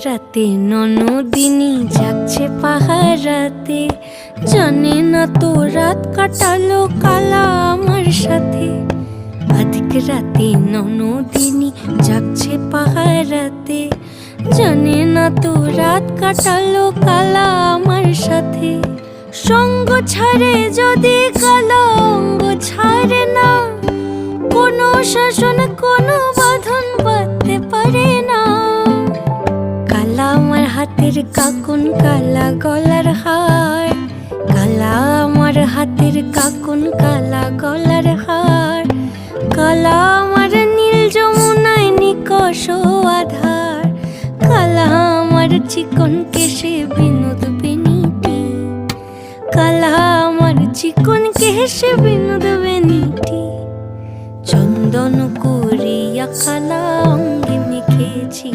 রাতে ননদিনী জাগছে পাহারাতে, জানে না তো রাত কাটালো কালা আমার সাথে। আধিক রাতে ননদিনী জাগছে পাহারাতে, জানে না তো রাত কাটালো কালা আমার সাথে। সঙ্গ ছাড়ে যদি কালা অঙ্গ ছাড়ে না, কোনো শাসন কোনো বাঁধন বাঁধতে পারে না। কালা আমার হাতের কাকুন কালা গলার হার, কালা আমার হাতের কাকুন কালা গলার হার। কালা আমার নীল যমুনায় নিকষ আধার, কালা আমার চিকন কেশে বিনোদ বেনিটি, কালা আমার চিকন কেশে বিনোদ বেনিটি। চন্দন করিয়া কালা অঙ্গে মেখেছি।